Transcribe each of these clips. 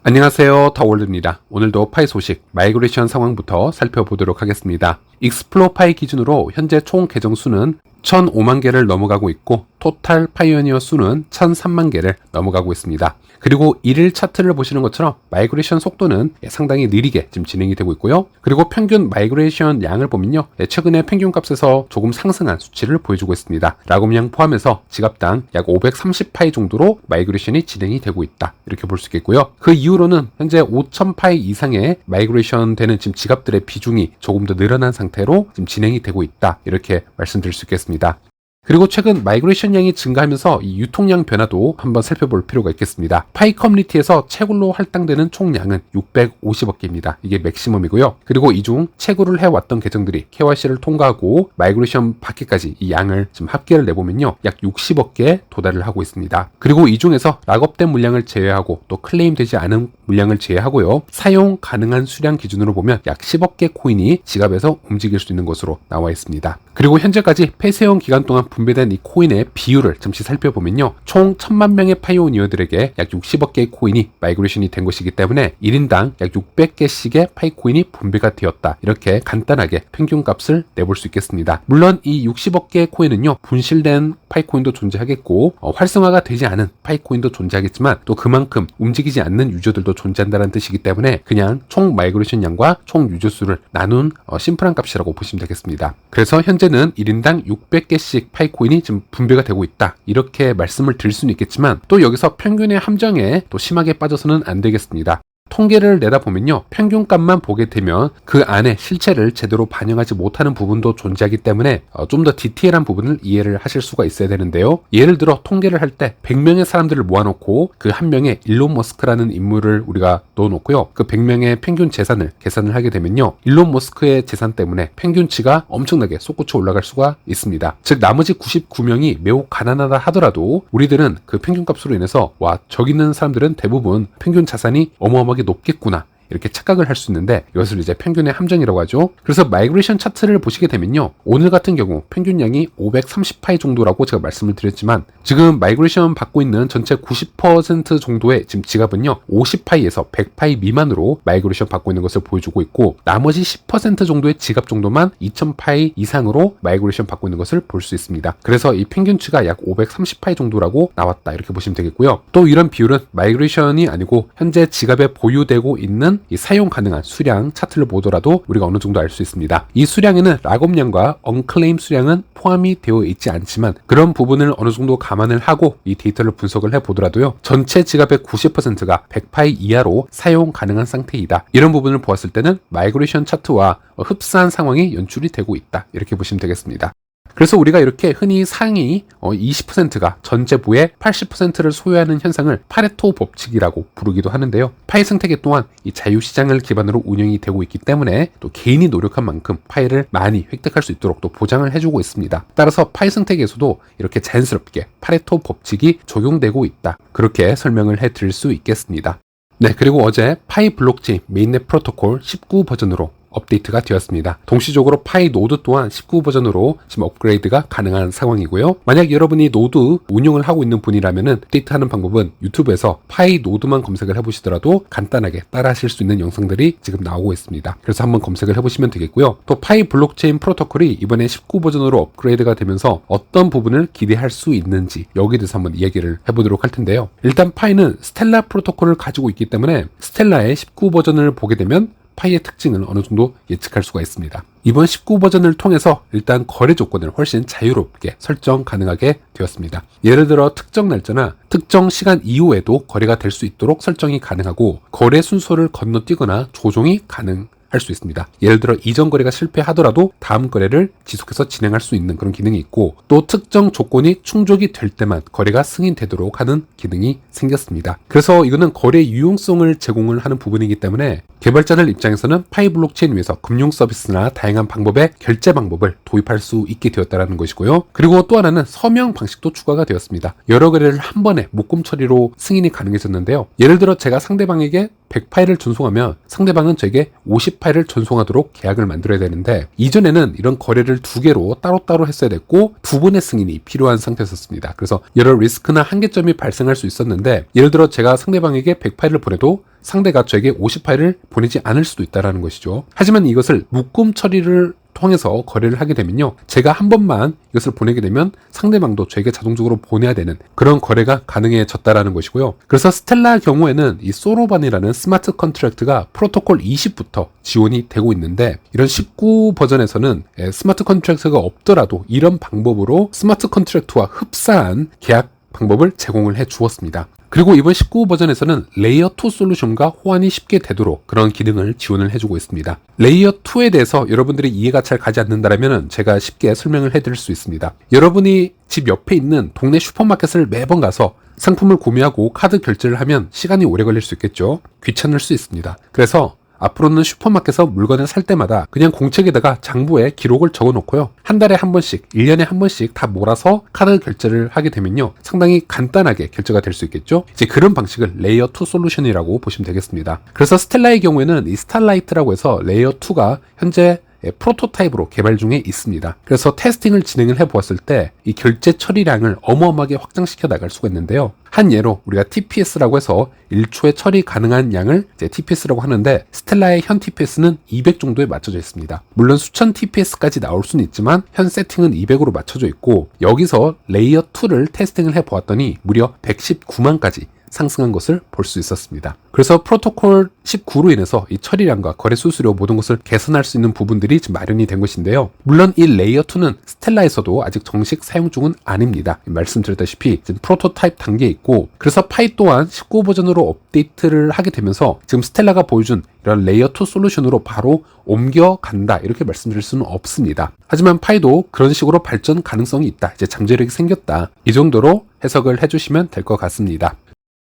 안녕하세요, 타월드입니다. 오늘도 파이 소식, 마이그레이션 상황부터 살펴보도록 하겠습니다. 익스플로 파이 기준으로 현재 총 계정 수는 1005만 개를 넘어가고 있고 토탈 파이오니어 수는 1003만 개를 넘어가고 있습니다. 그리고 일일 차트를 보시는 것처럼 마이그레이션 속도는 상당히 느리게 지금 진행이 되고 있고요. 그리고 평균 마이그레이션 양을 보면요, 최근에 평균 값에서 조금 상승한 수치를 보여주고 있습니다. 라곰량 포함해서 지갑당 약 530파이 정도로 마이그레이션이 진행이 되고 있다, 이렇게 볼 수 있겠고요. 그 이후로는 현재 5000파이 이상의 마이그레이션 되는 지금 지갑들의 비중이 조금 더 늘어난 상태로 지금 진행이 되고 있다, 이렇게 말씀드릴 수 있겠습니다. 그리고 최근 마이그레이션 양이 증가하면서 이 유통량 변화도 한번 살펴볼 필요가 있겠습니다. 파이 커뮤니티에서 채굴로 할당되는 총량은 650억 개입니다. 이게 맥시멈이고요. 그리고 이 중 채굴을 해왔던 계정들이 KYC를 통과하고 마이그레이션 받기까지 이 양을 지금 합계를 내보면요, 약 60억 개에 도달을 하고 있습니다. 그리고 이 중에서 락업된 물량을 제외하고 또 클레임되지 않은 물량을 제외하고요, 사용 가능한 수량 기준으로 보면 약 10억 개 코인이 지갑에서 움직일 수 있는 것으로 나와 있습니다. 그리고 현재까지 폐쇄형 기간 동안 분배된 이 코인의 비율을 잠시 살펴보면요, 총 1000만 명의 파이오니어들에게 약 60억 개의 코인이 마이그레이션이 된 것이기 때문에 1인당 약 600개씩의 파이 코인이 분배가 되었다, 이렇게 간단하게 평균 값을 내볼 수 있겠습니다. 물론 이 60억 개의 코인은요, 분실된 파이 코인도 존재하겠고 활성화가 되지 않은 파이 코인도 존재하겠지만 또 그만큼 움직이지 않는 유저들도 존재한다는 뜻이기 때문에 그냥 총 마이그레이션 양과 총 유저 수를 나눈 심플한 값이라고 보시면 되겠습니다. 그래서 현재는 1인당 600개씩 파이코인이 지금 분배가 되고 있다, 이렇게 말씀을 드릴 수는 있겠지만 또 여기서 평균의 함정에 또 심하게 빠져서는 안 되겠습니다. 통계를 내다보면요, 평균값만 보게 되면 그 안에 실체를 제대로 반영하지 못하는 부분도 존재하기 때문에 좀 더 디테일한 부분을 이해를 하실 수가 있어야 되는데요. 예를 들어 통계를 할 때 100명의 사람들을 모아놓고 그 한 명의 일론 머스크라는 인물을 우리가 넣어놓고요, 그 100명의 평균 재산을 계산을 하게 되면요, 일론 머스크의 재산 때문에 평균치가 엄청나게 솟구쳐 올라갈 수가 있습니다. 즉 나머지 99명이 매우 가난하다 하더라도 우리들은 그 평균값으로 인해서 와, 저기 있는 사람들은 대부분 평균 자산이 어마어마하게 높겠구나, 이렇게 착각을 할 수 있는데 이것을 이제 평균의 함정이라고 하죠. 그래서 마이그레이션 차트를 보시게 되면요, 오늘 같은 경우 평균량이 530파이 정도라고 제가 말씀을 드렸지만 지금 마이그레이션 받고 있는 전체 90% 정도의 지금 지갑은요, 50파이에서 100파이 미만으로 마이그레이션 받고 있는 것을 보여주고 있고 나머지 10% 정도의 지갑 정도만 2000파이 이상으로 마이그레이션 받고 있는 것을 볼 수 있습니다. 그래서 이 평균치가 약 530파이 정도라고 나왔다, 이렇게 보시면 되겠고요. 또 이런 비율은 마이그레이션이 아니고 현재 지갑에 보유되고 있는 이 사용 가능한 수량 차트를 보더라도 우리가 어느 정도 알 수 있습니다. 이 수량에는 락업량과 언클레임 수량은 포함이 되어 있지 않지만 그런 부분을 어느 정도 감안을 하고 이 데이터를 분석을 해보더라도요, 전체 지갑의 90%가 100파이 이하로 사용 가능한 상태이다, 이런 부분을 보았을 때는 마이그레이션 차트와 흡사한 상황이 연출이 되고 있다, 이렇게 보시면 되겠습니다. 그래서 우리가 이렇게 흔히 상위 20%가 전체 부의 80%를 소유하는 현상을 파레토 법칙이라고 부르기도 하는데요. 파이 생태계 또한 이 자유시장을 기반으로 운영이 되고 있기 때문에 또 개인이 노력한 만큼 파이를 많이 획득할 수 있도록 또 보장을 해주고 있습니다. 따라서 파이 생태계에서도 이렇게 자연스럽게 파레토 법칙이 적용되고 있다, 그렇게 설명을 해드릴 수 있겠습니다. 네, 그리고 어제 파이 블록체인 메인넷 프로토콜 19 버전으로 업데이트가 되었습니다. 동시적으로 파이 노드 또한 19 버전으로 지금 업그레이드가 가능한 상황이고요. 만약 여러분이 노드 운영을 하고 있는 분이라면은 업데이트하는 방법은 유튜브에서 파이 노드만 검색을 해보시더라도 간단하게 따라 하실 수 있는 영상들이 지금 나오고 있습니다. 그래서 한번 검색을 해보시면 되겠고요. 또 파이 블록체인 프로토콜이 이번에 19 버전으로 업그레이드가 되면서 어떤 부분을 기대할 수 있는지 여기에 대해서 한번 이야기를 해보도록 할 텐데요. 일단 파이는 스텔라 프로토콜을 가지고 있기 때문에 스텔라의 19 버전을 보게 되면 파이의 특징을 어느 정도 예측할 수가 있습니다. 이번 19 버전을 통해서 일단 거래 조건을 훨씬 자유롭게 설정 가능하게 되었습니다. 예를 들어 특정 날짜나 특정 시간 이후에도 거래가 될 수 있도록 설정이 가능하고 거래 순서를 건너뛰거나 조종이 가능할 수 있습니다. 예를 들어 이전 거래가 실패하더라도 다음 거래를 지속해서 진행할 수 있는 그런 기능이 있고 또 특정 조건이 충족이 될 때만 거래가 승인되도록 하는 기능이 생겼습니다. 그래서 이거는 거래 유용성을 제공을 하는 부분이기 때문에 개발자들 입장에서는 파이 블록체인 위에서 금융 서비스나 다양한 방법의 결제 방법을 도입할 수 있게 되었다는 것이고요. 그리고 또 하나는 서명 방식도 추가가 되었습니다. 여러 거래를 한 번에 묶음 처리로 승인이 가능해졌는데요. 예를 들어 제가 상대방에게 100파일을 전송하면 상대방은 저에게 50파일을 전송하도록 계약을 만들어야 되는데, 이전에는 이런 거래를 두 개로 따로따로 했어야 됐고 두 분의 승인이 필요한 상태였습니다. 그래서 여러 리스크나 한계점이 발생할 수 있었는데, 예를 들어 제가 상대방에게 100파일을 보내도 상대가 저에게 50파일을 보내지 않을 수도 있다는 것이죠. 하지만 이것을 묶음 처리를 통해서 거래를 하게 되면요, 제가 한 번만 이것을 보내게 되면 상대방도 저에게 자동적으로 보내야 되는 그런 거래가 가능해졌다라는 것이고요. 그래서 스텔라 경우에는 이 소로반이라는 스마트 컨트랙트가 프로토콜 20부터 지원이 되고 있는데, 이런 19 버전에서는 스마트 컨트랙트가 없더라도 이런 방법으로 스마트 컨트랙트와 흡사한 계약 방법을 제공을 해 주었습니다. 그리고 이번 19 버전에서는 레이어 2 솔루션과 호환이 쉽게 되도록 그런 기능을 지원을 해주고 있습니다. 레이어 2에 대해서 여러분들이 이해가 잘 가지 않는다면 제가 쉽게 설명을 해드릴 수 있습니다. 여러분이 집 옆에 있는 동네 슈퍼마켓을 매번 가서 상품을 구매하고 카드 결제를 하면 시간이 오래 걸릴 수 있겠죠. 귀찮을 수 있습니다. 그래서 앞으로는 슈퍼마켓에서 물건을 살 때마다 그냥 공책에다가 장부에 기록을 적어 놓고요, 한 달에 한 번씩, 1년에 한 번씩 다 몰아서 카드 결제를 하게 되면요, 상당히 간단하게 결제가 될 수 있겠죠. 이제 그런 방식을 레이어 2 솔루션이라고 보시면 되겠습니다. 그래서 스텔라의 경우에는 이 스타라이트라고 해서 레이어 2가 현재 프로토타입으로 개발 중에 있습니다. 그래서 테스팅을 진행을 해보았을 때 이 결제 처리량을 어마어마하게 확장시켜 나갈 수가 있는데요. 한 예로 우리가 TPS라고 해서 1초에 처리 가능한 양을 이제 TPS라고 하는데, 스텔라의 현 TPS는 200 정도에 맞춰져 있습니다. 물론 수천 TPS까지 나올 수는 있지만 현 세팅은 200으로 맞춰져 있고, 여기서 레이어 2를 테스팅을 해보았더니 무려 119만까지 상승한 것을 볼 수 있었습니다. 그래서 프로토콜 19로 인해서 이 처리량과 거래 수수료 모든 것을 개선할 수 있는 부분들이 지금 마련이 된 것인데요. 물론 이 레이어 2는 스텔라에서도 아직 정식 사용 중은 아닙니다. 말씀드렸다시피 지금 프로토타입 단계에 있고, 그래서 파이 또한 19 버전으로 업데이트를 하게 되면서 지금 스텔라가 보여준 이런 레이어 2 솔루션으로 바로 옮겨간다, 이렇게 말씀드릴 수는 없습니다. 하지만 파이도 그런 식으로 발전 가능성이 있다, 이제 잠재력이 생겼다, 이 정도로 해석을 해주시면 될 것 같습니다.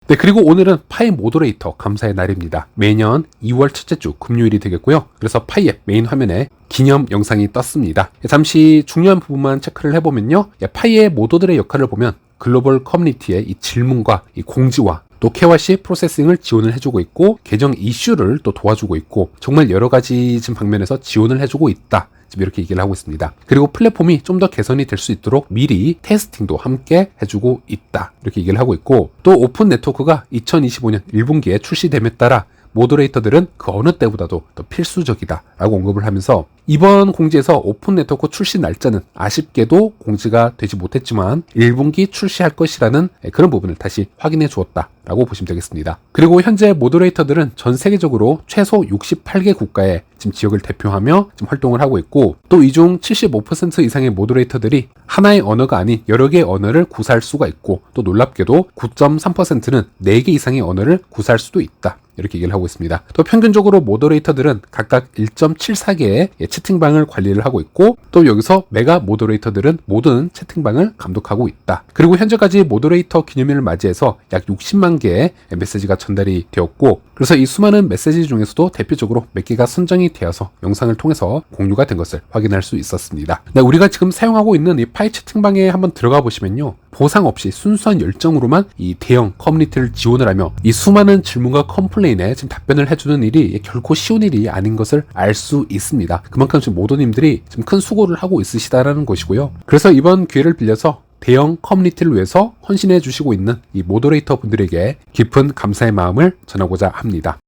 네, 그리고 오늘은 파이 모더레이터 감사의 날입니다. 매년 2월 첫째 주 금요일이 되겠고요. 그래서 파이 앱 메인 화면에 기념 영상이 떴습니다. 잠시 중요한 부분만 체크를 해보면요, 파이의 모더들의 역할을 보면 글로벌 커뮤니티의 이 질문과 이 공지와 또 KYC 프로세싱을 지원을 해주고 있고, 계정 이슈를 또 도와주고 있고, 정말 여러 가지 지금 방면에서 지원을 해주고 있다, 지금 이렇게 얘기를 하고 있습니다. 그리고 플랫폼이 좀 더 개선이 될 수 있도록 미리 테스팅도 함께 해주고 있다, 이렇게 얘기를 하고 있고, 또 오픈 네트워크가 2025년 1분기에 출시됨에 따라 모더레이터들은 그 어느 때보다도 더 필수적이다 라고 언급을 하면서, 이번 공지에서 오픈 네트워크 출시 날짜는 아쉽게도 공지가 되지 못했지만 1분기 출시할 것이라는 그런 부분을 다시 확인해 주었다 라고 보시면 되겠습니다. 그리고 현재 모더레이터들은 전 세계적으로 최소 68개 국가의 지금 지역을 대표하며 지금 활동을 하고 있고, 또 이 중 75% 이상의 모더레이터들이 하나의 언어가 아닌 여러 개의 언어를 구사할 수가 있고, 또 놀랍게도 9.3%는 4개 이상의 언어를 구사할 수도 있다, 이렇게 얘기를 하고 있습니다. 또 평균적으로 모더레이터들은 각각 1.74개의 채팅방을 관리를 하고 있고, 또 여기서 메가 모더레이터들은 모든 채팅방을 감독하고 있다. 그리고 현재까지 모더레이터 기념일을 맞이해서 약 60만 개의 메시지가 전달이 되었고, 그래서 이 수많은 메시지 중에서도 대표적으로 몇 개가 선정이 되어서 영상을 통해서 공유가 된 것을 확인할 수 있었습니다. 네, 우리가 지금 사용하고 있는 이 파이 채팅방에 한번 들어가 보시면요, 보상 없이 순수한 열정으로만 이 대형 커뮤니티를 지원을 하며 이 수많은 질문과 컴플레인에 지금 답변을 해주는 일이 결코 쉬운 일이 아닌 것을 알 수 있습니다. 그만큼 지금 모더님들이 지금 큰 수고를 하고 있으시다라는 것이고요. 그래서 이번 기회를 빌려서 대형 커뮤니티를 위해서 헌신해 주시고 있는 이 모더레이터 분들에게 깊은 감사의 마음을 전하고자 합니다.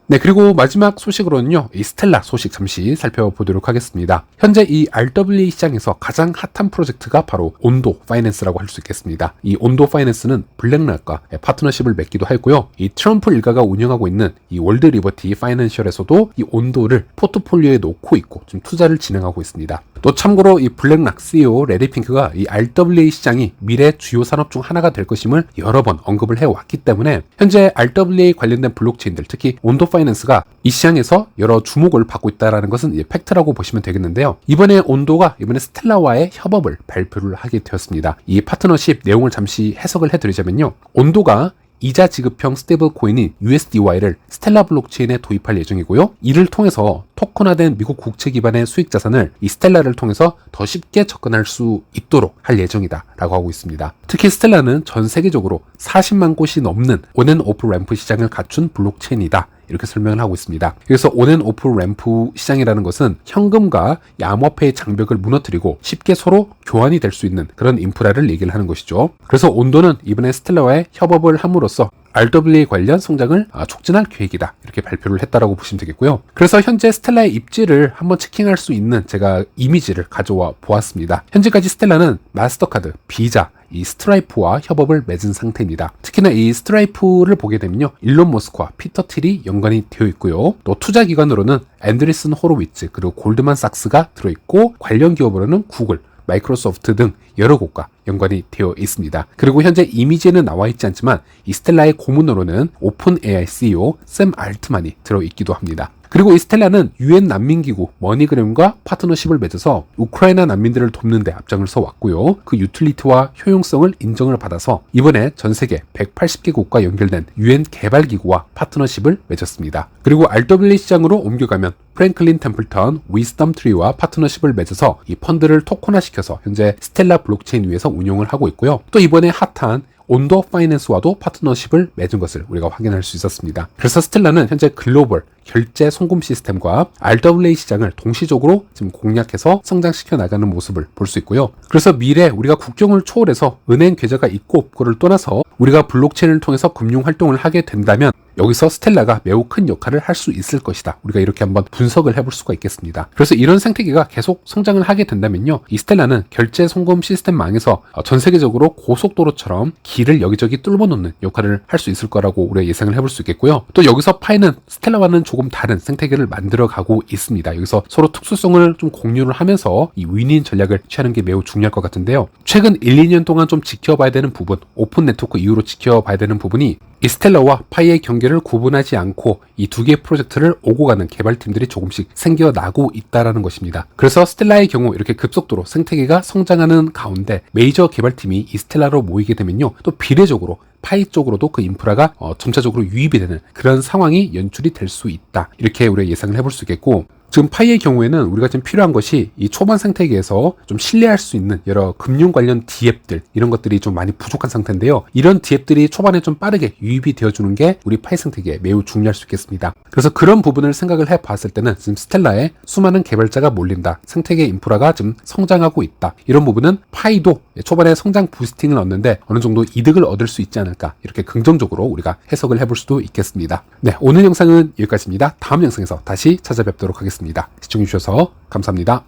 네, 그리고 마지막 소식으로는요, 이 스텔라 소식 잠시 살펴보도록 하겠습니다. 현재 이 RWA 시장에서 가장 핫한 프로젝트가 바로 온도 파이낸스라고 할 수 있겠습니다. 이 온도 파이낸스는 블랙락과 파트너십을 맺기도 하고요, 이 트럼프 일가가 운영하고 있는 이 월드 리버티 파이낸셜에서도 이 온도를 포트폴리오에 놓고 있고 지금 투자를 진행하고 있습니다. 또 참고로 이 블랙락 CEO 레리 핑크가 이 RWA 시장이 미래 주요 산업 중 하나가 될 것임을 여러 번 언급을 해왔기 때문에 현재 RWA 관련된 블록체인들, 특히 온도 파이낸스가 이 시장에서 여러 주목을 받고 있다는 것은 팩트라고 보시면 되겠는데요. 이번에 온도가 이번에 스텔라와의 협업을 발표를 하게 되었습니다. 이 파트너십 내용을 잠시 해석을 해드리자면요, 온도가 이자 지급형 스테이블 코인인 USDY를 스텔라 블록체인에 도입할 예정이고요, 이를 통해서 토큰화된 미국 국채 기반의 수익 자산을 이 스텔라를 통해서 더 쉽게 접근할 수 있도록 할 예정이다 라고 하고 있습니다. 특히 스텔라는 전 세계적으로 40만 곳이 넘는 온앤오프 램프 시장을 갖춘 블록체인이다, 이렇게 설명을 하고 있습니다. 그래서 온앤오프 램프 시장이라는 것은 현금과 암호화폐의 장벽을 무너뜨리고 쉽게 서로 교환이 될 수 있는 그런 인프라를 얘기를 하는 것이죠. 그래서 온도는 이번에 스텔라와의 협업을 함으로써 RWA 관련 성장을 촉진할 계획이다, 이렇게 발표를 했다라고 보시면 되겠고요. 그래서 현재 스텔라의 입지를 한번 체킹할 수 있는 제가 이미지를 가져와 보았습니다. 현재까지 스텔라는 마스터카드, 비자, 이 스트라이프와 협업을 맺은 상태입니다. 특히나 이 스트라이프를 보게 되면요, 일론 머스크와 피터 틸이 연관이 되어 있고요. 또 투자 기관으로는 앤드리슨 호로위츠 그리고 골드만삭스가 들어있고, 관련 기업으로는 구글, 마이크로소프트 등 여러 곳과 연관이 되어 있습니다. 그리고 현재 이미지에는 나와 있지 않지만 이 스텔라의 고문으로는 오픈 AI CEO 샘 알트만이 들어있기도 합니다. 그리고 이 스텔라는 UN 난민기구 머니그램과 파트너십을 맺어서 우크라이나 난민들을 돕는 데 앞장을 서왔고요. 그 유틸리티와 효용성을 인정을 받아서 이번에 전 세계 180개국과 연결된 UN 개발기구와 파트너십을 맺었습니다. 그리고 RWA 시장으로 옮겨가면 프랭클린 템플턴 위스덤 트리와 파트너십을 맺어서 이 펀드를 토큰화시켜서 현재 스텔라 블록체인 위에서 운용을 하고 있고요. 또 이번에 핫한 온도 파이낸스와도 파트너십을 맺은 것을 우리가 확인할 수 있었습니다. 그래서 스텔라는 현재 글로벌 결제 송금 시스템과 RWA 시장을 동시적으로 지금 공략해서 성장시켜 나가는 모습을 볼 수 있고요. 그래서 미래 우리가 국경을 초월해서 은행 계좌가 있고 없고를 떠나서 우리가 블록체인을 통해서 금융 활동을 하게 된다면 여기서 스텔라가 매우 큰 역할을 할 수 있을 것이다. 우리가 이렇게 한번 분석을 해볼 수가 있겠습니다. 그래서 이런 생태계가 계속 성장을 하게 된다면요, 이 스텔라는 결제 송금 시스템망에서 전 세계적으로 고속도로처럼 길을 여기저기 뚫어놓는 역할을 할 수 있을 거라고 우리가 예상을 해볼 수 있겠고요. 또 여기서 파이는 스텔라와는 조금 다른 생태계를 만들어가고 있습니다. 여기서 서로 특수성을 좀 공유를 하면서 이 윈윈 전략을 취하는 게 매우 중요할 것 같은데요. 최근 1, 2년 동안 좀 지켜봐야 되는 부분, 오픈 네트워크 이후로 지켜봐야 되는 부분이 이 스텔라와 파이의 경계를 구분하지 않고 이 두 개의 프로젝트를 오고 가는 개발팀들이 조금씩 생겨나고 있다는 것입니다. 그래서 스텔라의 경우 이렇게 급속도로 생태계가 성장하는 가운데 메이저 개발팀이 이 스텔라로 모이게 되면요, 또 비례적으로 파이 쪽으로도 그 인프라가 점차적으로 유입이 되는 그런 상황이 연출이 될 수 있다, 이렇게 우리가 예상을 해볼 수 있겠고, 지금 파이의 경우에는 우리가 지금 필요한 것이 이 초반 생태계에서 좀 신뢰할 수 있는 여러 금융 관련 디앱들, 이런 것들이 좀 많이 부족한 상태인데요. 이런 디앱들이 초반에 좀 빠르게 유입이 되어주는 게 우리 파이 생태계에 매우 중요할 수 있겠습니다. 그래서 그런 부분을 생각을 해봤을 때는 지금 스텔라에 수많은 개발자가 몰린다, 생태계 인프라가 지금 성장하고 있다, 이런 부분은 파이도 초반에 성장 부스팅을 얻는데 어느 정도 이득을 얻을 수 있지 않을까, 이렇게 긍정적으로 우리가 해석을 해볼 수도 있겠습니다. 네, 오늘 영상은 여기까지입니다. 다음 영상에서 다시 찾아뵙도록 하겠습니다. 시청해주셔서 감사합니다.